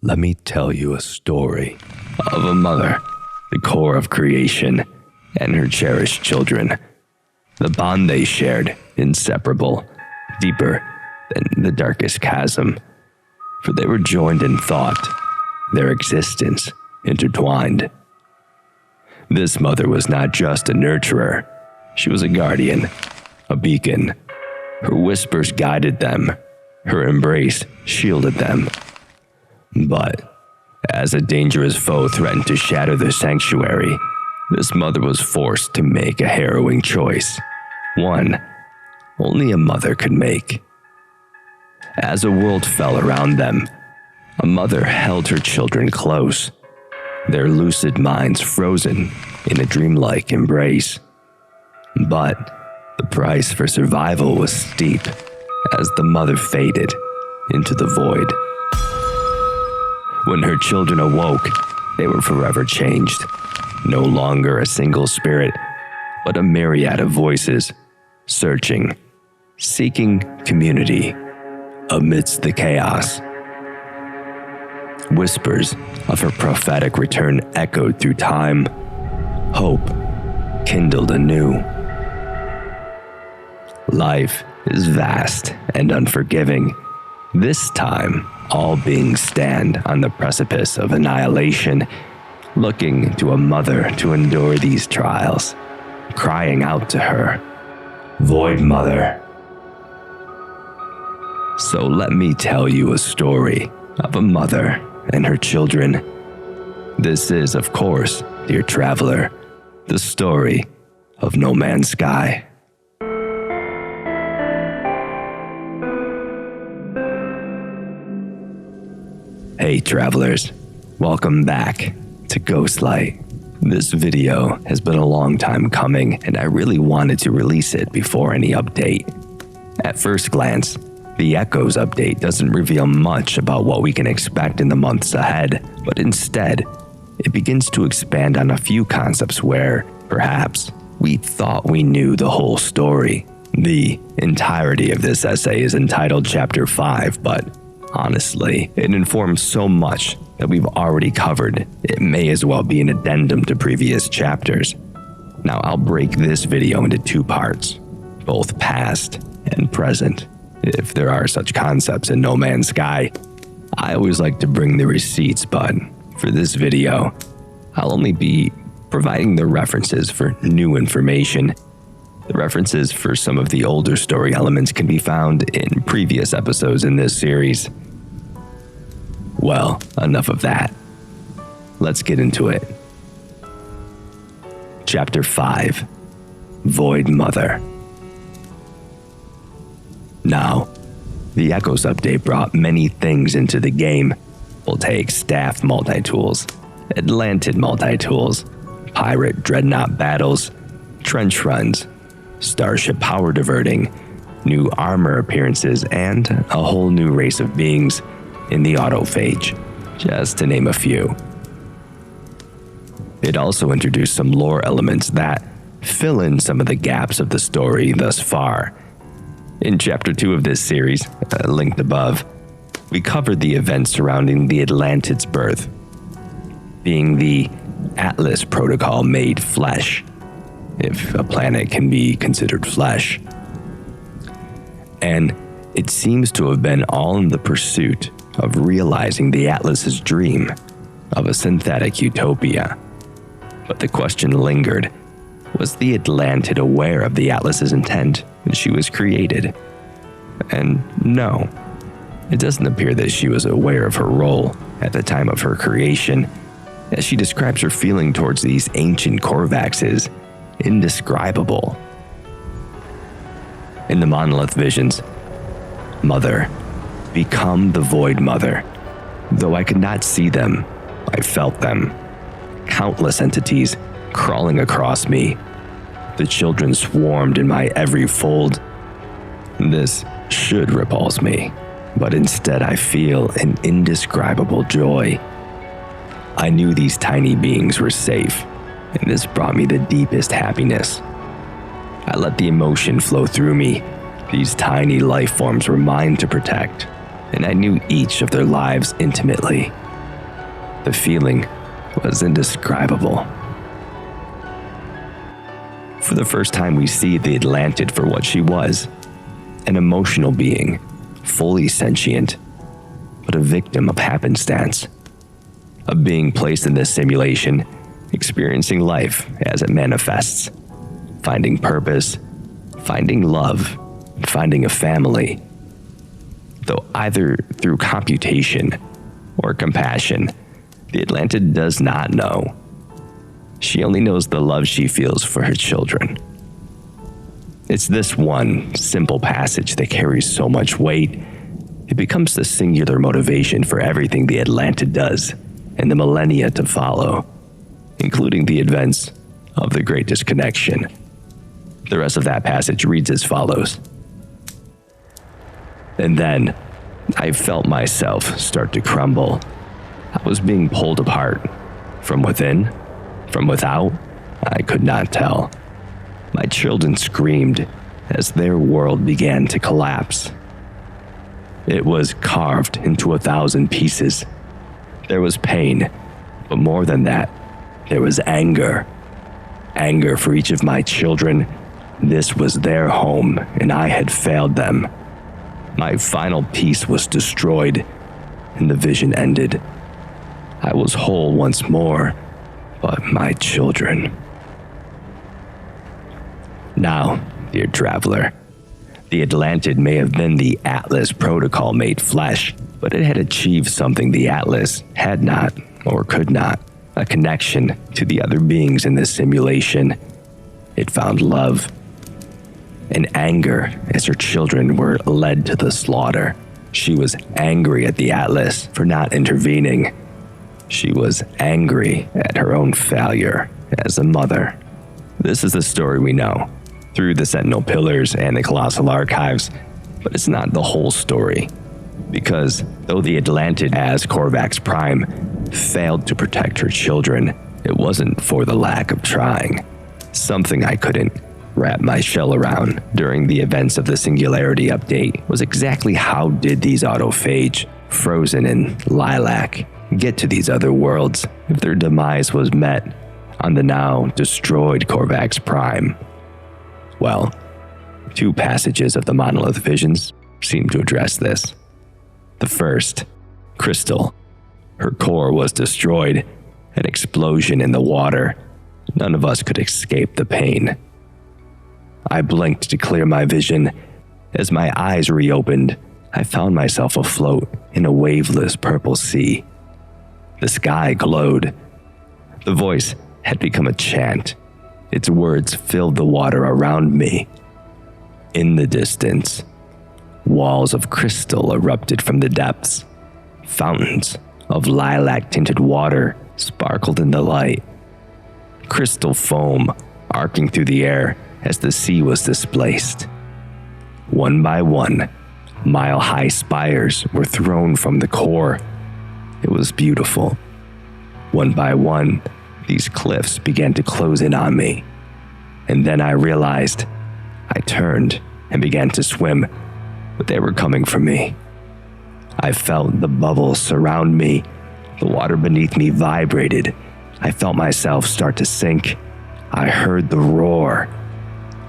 Let me tell you a story of a mother, the core of creation, and her cherished children. The bond they shared, inseparable, deeper than the darkest chasm. For they were joined in thought, their existence intertwined. This mother was not just a nurturer, she was a guardian, a beacon. Her whispers guided them, her embrace shielded them. But as a dangerous foe threatened to shatter their sanctuary, this mother was forced to make a harrowing choice, one only a mother could make. As a world fell around them, a mother held her children close, their lucid minds frozen in a dreamlike embrace. But the price for survival was steep as the mother faded into the void. When her children awoke, they were forever changed. No longer a single spirit, but a myriad of voices, searching, seeking community amidst the chaos. Whispers of her prophetic return echoed through time. Hope kindled anew. Life is vast and unforgiving. This time, all beings stand on the precipice of annihilation, looking to a mother to endure these trials, crying out to her, Void Mother. So let me tell you a story of a mother and her children. This is, of course, dear traveler, the story of No Man's Sky. Hey travelers, welcome back to Ghostlight. This video has been a long time coming, and I really wanted to release it before any update. At first glance, the Echoes update doesn't reveal much about what we can expect in the months ahead, but instead, it begins to expand on a few concepts where, perhaps, we thought we knew the whole story. The entirety of this essay is entitled Chapter 5, but honestly, it informs so much that we've already covered, it may as well be an addendum to previous chapters. Now I'll break this video into two parts, both past and present, if there are such concepts in No Man's Sky. I always like to bring the receipts, but for this video, I'll only be providing the references for new information. The references for some of the older story elements can be found in previous episodes in this series. Well, enough of that. Let's get into it. Chapter 5, Void Mother. Now, the Echoes update brought many things into the game. We'll take staff multi-tools, Atlantid multi-tools, pirate dreadnought battles, trench runs, starship power diverting, new armor appearances, and a whole new race of beings in the autophage, just to name a few. It also introduced some lore elements that fill in some of the gaps of the story thus far. In Chapter 2 of this series, linked above, we covered the events surrounding the Atlantid's birth, being the Atlas Protocol made flesh, if a planet can be considered flesh. And it seems to have been all in the pursuit of realizing the Atlas's dream of a synthetic utopia. But the question lingered, was the Atlantid aware of the Atlas's intent when she was created? And no, it doesn't appear that she was aware of her role at the time of her creation, as she describes her feeling towards these ancient Korvaxes indescribable. In the Monolith Visions, Mother, become the Void Mother. Though I could not see them, I felt them. Countless entities crawling across me. The children swarmed in my every fold. This should repulse me, but instead I feel an indescribable joy. I knew these tiny beings were safe, and this brought me the deepest happiness. I let the emotion flow through me. These tiny life forms were mine to protect, and I knew each of their lives intimately. The feeling was indescribable. For the first time, we see the Atlantid for what she was, an emotional being, fully sentient, but a victim of happenstance. A being placed in this simulation, experiencing life as it manifests, finding purpose, finding love, finding a family. Though either through computation or compassion, the Atlantid does not know. She only knows the love she feels for her children. It's this one simple passage that carries so much weight. It becomes the singular motivation for everything the Atlantid does in the millennia to follow, including the events of the Great Disconnection. The rest of that passage reads as follows. And then, I felt myself start to crumble. I was being pulled apart. From within? From without? I could not tell. My children screamed as their world began to collapse. It was carved into 1,000 pieces. There was pain, but more than that, there was anger. Anger for each of my children. This was their home, and I had failed them. My final piece was destroyed, and the vision ended. I was whole once more, but my children. Now, dear traveler, the Atlantid may have been the Atlas protocol made flesh, but it had achieved something the Atlas had not or could not, a connection to the other beings in this simulation. It found love and anger as her children were led to the slaughter. She was angry at the Atlas for not intervening. She was angry at her own failure as a mother. This is the story we know through the Sentinel Pillars and the Colossal Archives, but it's not the whole story. Because though the Atlantid as Korvax Prime failed to protect her children, it wasn't for the lack of trying. Something I couldn't wrap my shell around during the events of the Singularity update was exactly how did these autophage, Frozen and Lilac, get to these other worlds if their demise was met on the now destroyed Korvax Prime? Well, 2 passages of the Monolith Visions seem to address this. The first, Crystal. Her core was destroyed, an explosion in the water. None of us could escape the pain. I blinked to clear my vision. As my eyes reopened, I found myself afloat in a waveless purple sea. The sky glowed. The voice had become a chant. Its words filled the water around me. In the distance, walls of crystal erupted from the depths. Fountains of lilac-tinted water sparkled in the light. Crystal foam arcing through the air as the sea was displaced. One by one, mile-high spires were thrown from the core. It was beautiful. One by one, these cliffs began to close in on me. And then I realized. I turned and began to swim, but they were coming for me. I felt the bubbles surround me. The water beneath me vibrated. I felt myself start to sink. I heard the roar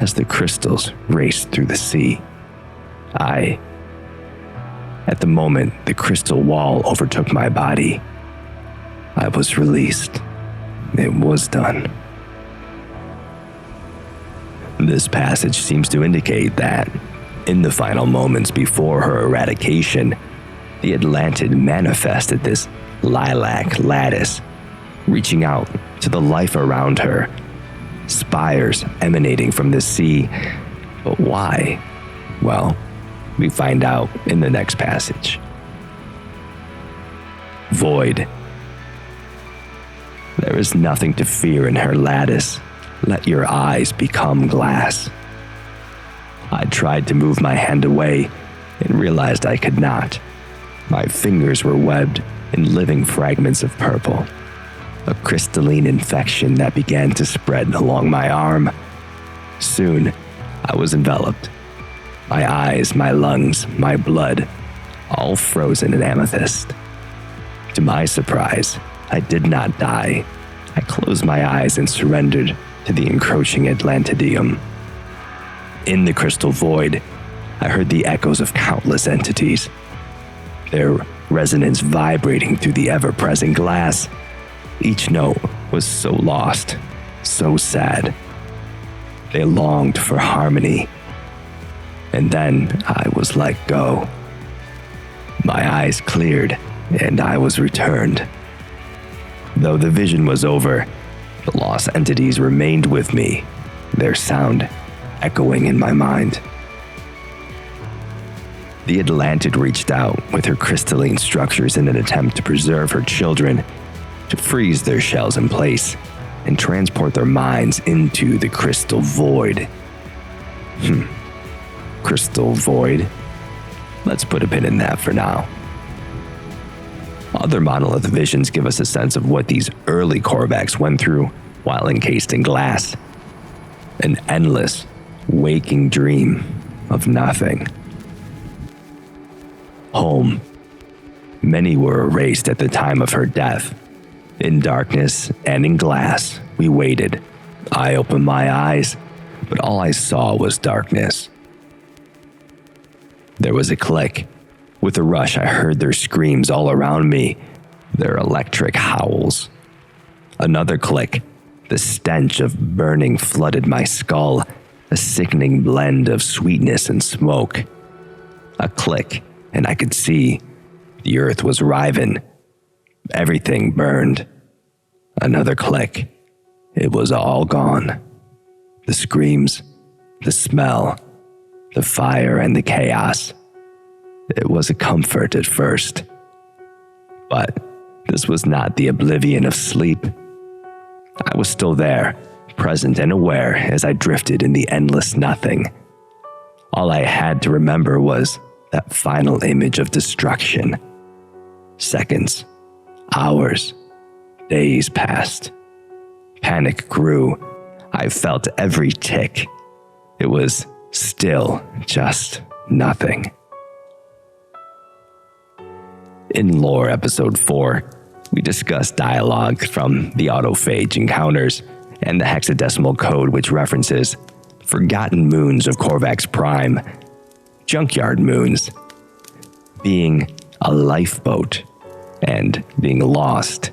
as the crystals raced through the sea. At the moment, the crystal wall overtook my body. I was released. It was done. This passage seems to indicate that, in the final moments before her eradication, the Atlantid manifested this lilac lattice, reaching out to the life around her, spires emanating from the sea. But why? Well, we find out in the next passage. Void. There is nothing to fear in her lattice. Let your eyes become glass. I tried to move my hand away and realized I could not. My fingers were webbed in living fragments of purple, a crystalline infection that began to spread along my arm. Soon, I was enveloped. My eyes, my lungs, my blood, all frozen in amethyst. To my surprise, I did not die. I closed my eyes and surrendered to the encroaching Atlantidium. In the crystal void, I heard the echoes of countless entities, their resonance vibrating through the ever-present glass. Each note was so lost, so sad. They longed for harmony. And then I was let go. My eyes cleared, and I was returned. Though the vision was over, the lost entities remained with me, their sound echoing in my mind. The Atlantid reached out with her crystalline structures in an attempt to preserve her children, to freeze their shells in place, and transport their minds into the crystal void. Crystal void? Let's put a pin in that for now. Other Monolith Visions give us a sense of what these early Korvax went through while encased in glass. An endless, waking dream of nothing. Home. Many were erased at the time of her death. In darkness and in glass, we waited. I opened my eyes, but all I saw was darkness. There was a click. With a rush, I heard their screams all around me, their electric howls. Another click. The stench of burning flooded my skull, a sickening blend of sweetness and smoke. A click, and I could see the earth was riven. Everything burned. Another click. It was all gone. The screams, the smell, the fire, and the chaos. It was a comfort at first. But this was not the oblivion of sleep. I was still there, present and aware as I drifted in the endless nothing. All I had to remember was that final image of destruction. Seconds, hours, days passed. Panic grew. I felt every tick. It was still just nothing. In Lore Episode 4, we discussed dialogue from the autophage encounters and the hexadecimal code which references forgotten moons of Korvax Prime, junkyard moons, being a lifeboat, and being lost.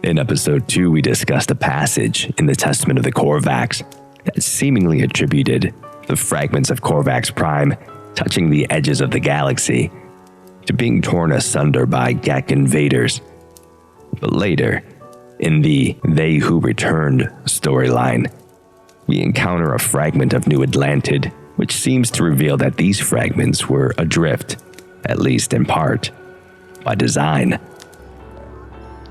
In Episode 2, we discussed a passage in the Testament of the Korvax that seemingly attributed the fragments of Korvax Prime touching the edges of the galaxy to being torn asunder by Gek invaders. But later, in the They Who Returned storyline, we encounter a fragment of New Atlantid, which seems to reveal that these fragments were adrift, at least in part, by design.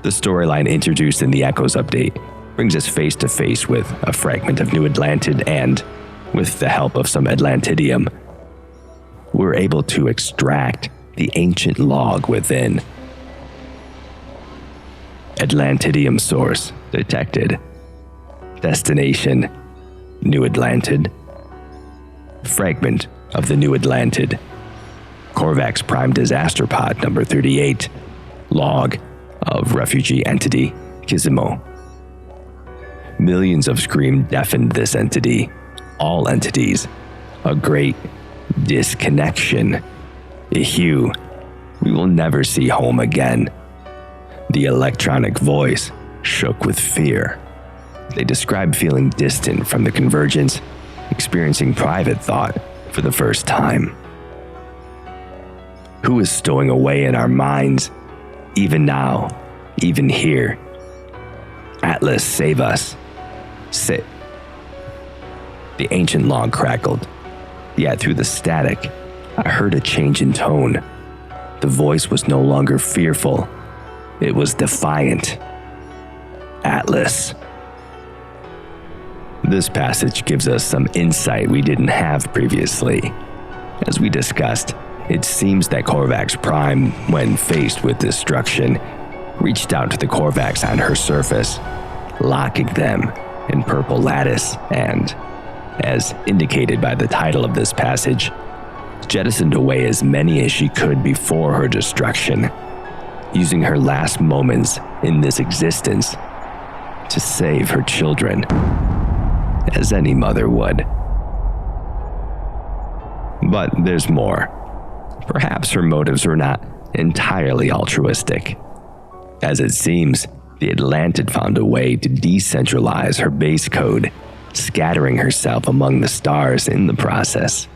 The storyline introduced in the Echoes update brings us face to face with a fragment of New Atlantid, and, with the help of some Atlantidium, we're able to extract the ancient log within. Atlantidium source detected. Destination: New Atlantid. Fragment of the New Atlantid. Korvax Prime Disaster Pod number 38. Log of refugee entity Gizmo. Millions of scream deafened this entity. All entities. A great disconnection. A hue we will never see home again. The electronic voice shook with fear. They described feeling distant from the convergence, experiencing private thought for the first time. Who is stowing away in our minds, even now, even here? Atlas, save us. Sit. The ancient log crackled, yet through the static, I heard a change in tone. The voice was no longer fearful. It was defiant. Atlas. This passage gives us some insight we didn't have previously. As we discussed, it seems that Korvax Prime, when faced with destruction, reached out to the Korvax on her surface, locking them in purple lattice and, as indicated by the title of this passage, jettisoned away as many as she could before her destruction. using her last moments in this existence to save her children, as any mother would. But there's more. Perhaps her motives were not entirely altruistic. As it seems, the Atlantid found a way to decentralize her base code, scattering herself among the stars in the process.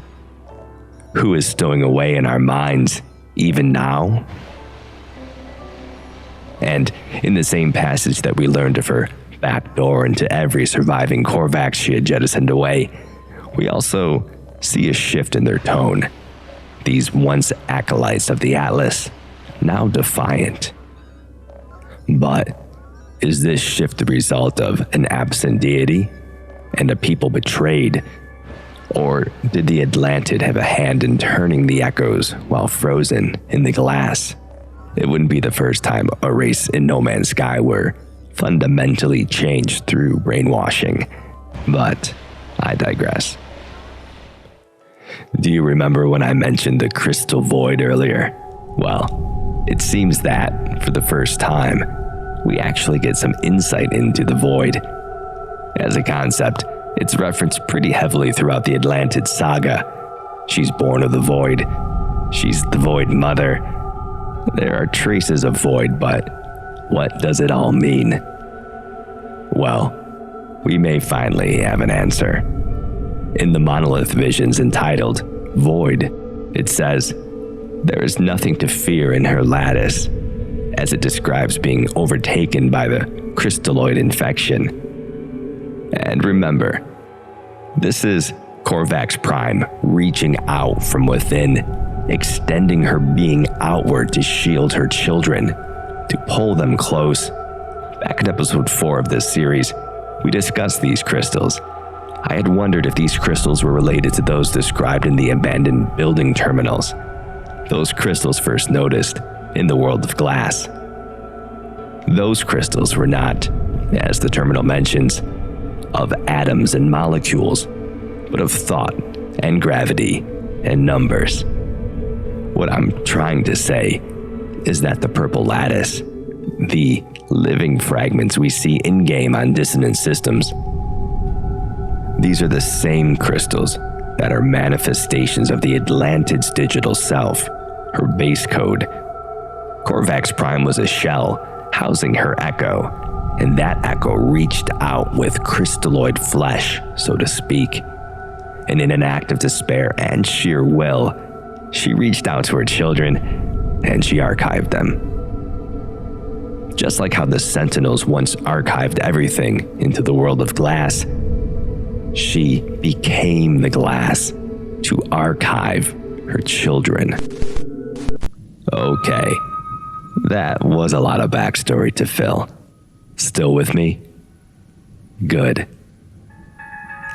Who is stowing away in our minds even now? And in the same passage that we learned of her backdoor into every surviving Korvax she had jettisoned away, we also see a shift in their tone. These once acolytes of the Atlas, now defiant. But is this shift the result of an absent deity and a people betrayed? Or did the Atlantid have a hand in turning the echoes while frozen in the glass? It wouldn't be the first time a race in No Man's Sky were fundamentally changed through brainwashing. But I digress. Do you remember when I mentioned the crystal void earlier? Well, it seems that, for the first time, we actually get some insight into the void. As a concept, it's referenced pretty heavily throughout the Atlantid saga. She's born of the void. She's the void mother. There are traces of void, but what does it all mean? Well, we may finally have an answer. In the Monolith Visions entitled Void, it says, "There is nothing to fear in her lattice," as it describes being overtaken by the crystalloid infection. And remember, this is Korvax Prime reaching out from within, extending her being outward to shield her children, to pull them close. Back in episode 4 of this series, we discussed these crystals. I had wondered if these crystals were related to those described in the abandoned building terminals. Those crystals first noticed in the world of glass. Those crystals were not, as the terminal mentions, of atoms and molecules, but of thought and gravity and numbers. What I'm trying to say is that the purple lattice, the living fragments we see in-game on dissonant systems, these are the same crystals that are manifestations of the Atlantid's digital self, her base code. Korvax Prime was a shell housing her echo, and that echo reached out with crystalloid flesh, so to speak. And in an act of despair and sheer will, she reached out to her children and she archived them. Just like how the Sentinels once archived everything into the world of glass, she became the glass to archive her children. Okay, that was a lot of backstory to fill. Still with me? Good.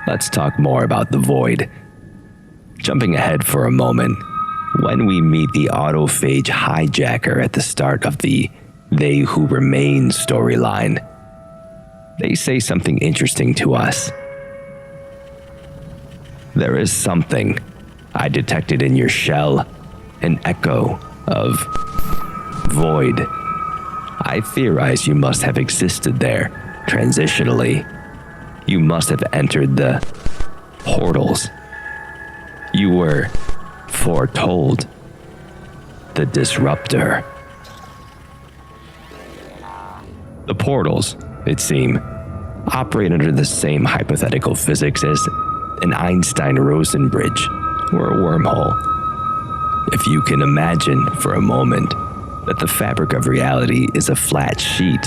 Let's talk more about the void. Jumping ahead for a moment, when we meet the autophage hijacker at the start of the They Who Remain storyline, they say something interesting to us. There is something I detected in your shell, an echo of void. I theorize you must have existed there, transitionally. You must have entered the portals. You were foretold. The disruptor. The portals, it seems, operate under the same hypothetical physics as an Einstein-Rosen bridge or a wormhole. If you can imagine for a moment that the fabric of reality is a flat sheet,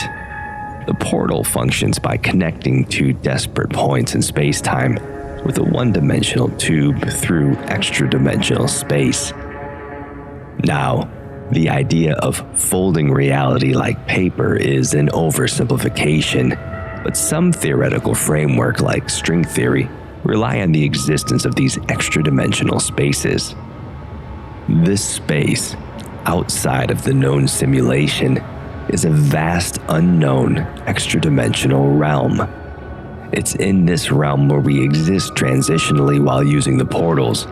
the portal functions by connecting two disparate points in space-time with a one-dimensional tube through extra-dimensional space. Now, the idea of folding reality like paper is an oversimplification, but some theoretical framework like string theory rely on the existence of these extra-dimensional spaces. This space, outside of the known simulation, is a vast unknown extra-dimensional realm. It's in this realm where we exist transitionally while using the portals.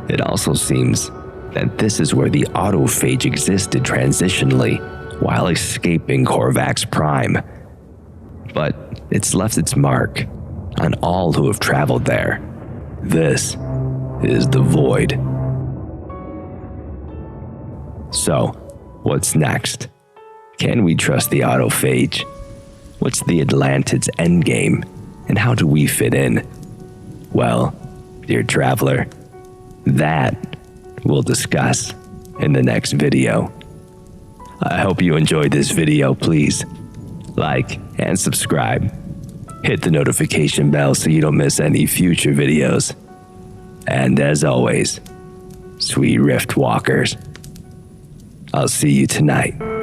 It also seems that this is where the autophage existed transitionally while escaping Korvax Prime. But it's left its mark on all who have traveled there. This is the Void. So, what's next? Can we trust the autophage? What's the Atlantid's endgame, and how do we fit in? Well, dear traveler, that we'll discuss in the next video. I hope you enjoyed this video. Please like and subscribe. Hit the notification bell so you don't miss any future videos. And as always, sweet Rift Walkers, I'll see you tonight.